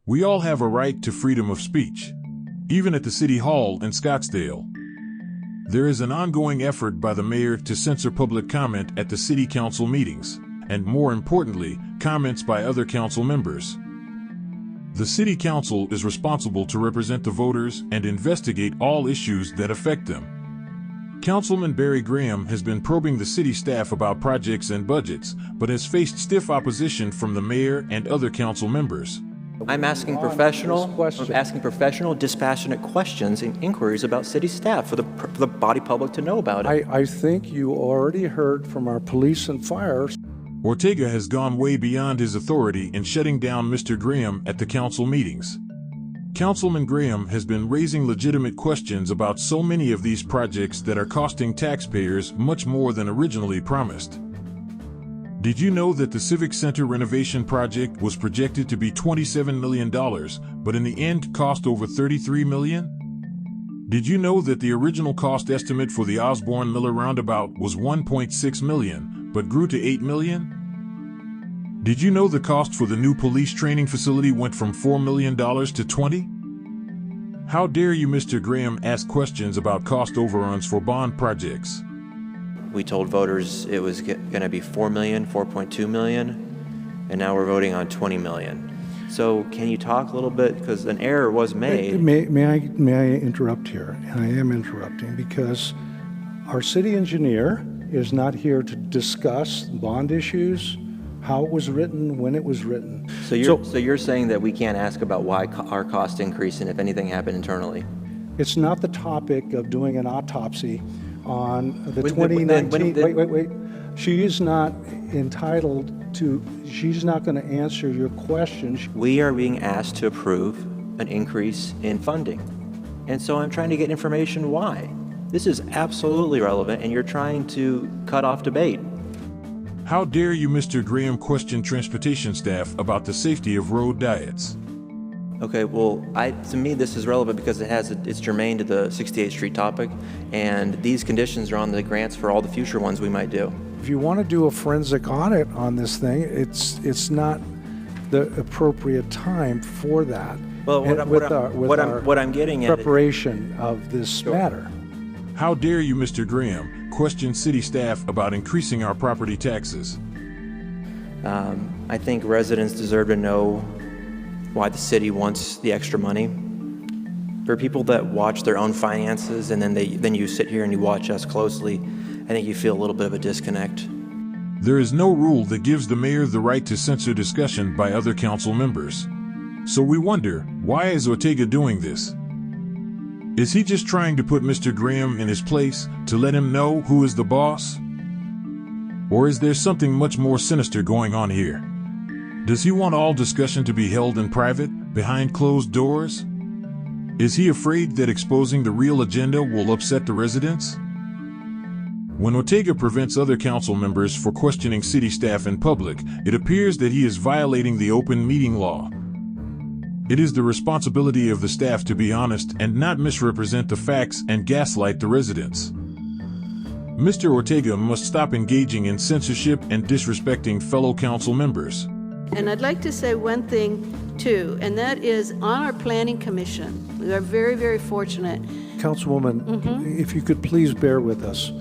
We all have a right to freedom of speech, even at the City Hall in Scottsdale. There is an ongoing effort by the mayor to censor public comment at the city council meetings, and more importantly, comments by other council members. The city council is responsible to represent the voters and investigate all issues that affect them. Councilman Barry Graham has been probing the city staff about projects and budgets, but has faced stiff opposition from the mayor and other council members. I'm asking professional, dispassionate questions and inquiries about city staff for the body public to know about it. I think you already heard from our police and fire. Ortega has gone way beyond his authority in shutting down Mr. Graham at the council meetings. Councilman Graham has been raising legitimate questions about so many of these projects that are costing taxpayers much more than originally promised. Did you know that the Civic Center renovation project was projected to be $27 million, but in the end cost over $33 million? Did you know that the original cost estimate for the Osborne-Miller roundabout was $1.6 million, but grew to $8 million? Did you know the cost for the new police training facility went from $4 million to $20? How dare you, Mr. Graham, ask questions about cost overruns for bond projects? We told voters it was going to be $4 million, $4.2 million, and now we're voting on $20 million. So can you talk a little bit, because an error was made? May I interrupt here? And I am interrupting because our city engineer is not here to discuss bond issues, how it was written, when it was written. So you're saying that we can't ask about why our cost increased and if anything happened internally? It's not the topic of doing an autopsy on the 2019. Wait. She is not entitled to, she's not going to answer your questions. We are being asked to approve an increase in funding. And so I'm trying to get information why. This is absolutely relevant, and you're trying to cut off debate. How dare you, Mr. Graham, question transportation staff about the safety of road diets? Okay, well, to me this is relevant because it's germane to the 68th Street topic, and these conditions are on the grants for all the future ones we might do. If you want to do a forensic audit on this thing, it's not the appropriate time for that. Well, what I'm getting at preparation of this matter. How dare you, Mr. Graham, question city staff about increasing our property taxes? I think residents deserve to know why the city wants the extra money. For people that watch their own finances and then you sit here and you watch us closely, I think you feel a little bit of a disconnect. There is no rule that gives the mayor the right to censor discussion by other council members. So we wonder, why is Ortega doing this? Is he just trying to put Mr. Graham in his place to let him know who is the boss? Or is there something much more sinister going on here? Does he want all discussion to be held in private, behind closed doors? Is he afraid that exposing the real agenda will upset the residents? When Ortega prevents other council members from questioning city staff in public, it appears that he is violating the open meeting law. It is the responsibility of the staff to be honest and not misrepresent the facts and gaslight the residents. Mr. Ortega must stop engaging in censorship and disrespecting fellow council members. And I'd like to say one thing, too, and that is on our planning commission, we are very, very fortunate. Councilwoman, if you could please bear with us.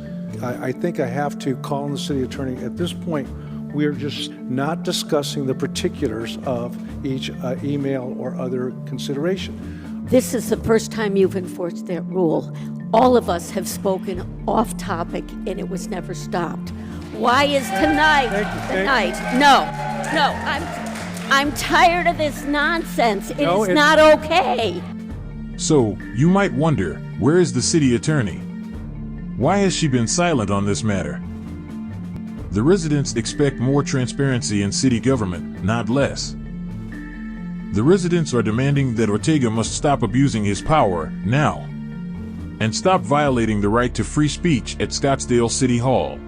I think I have to call on the city attorney. At this point, we're just not discussing the particulars of each email or other consideration. This is the first time you've enforced that rule. All of us have spoken off topic, and it was never stopped. Why is tonight the night? No, I'm tired of this nonsense. It's not okay. So, you might wonder, where is the city attorney? Why has she been silent on this matter? The residents expect more transparency in city government, not less. The residents are demanding that Ortega must stop abusing his power, now, and stop violating the right to free speech at Scottsdale City Hall.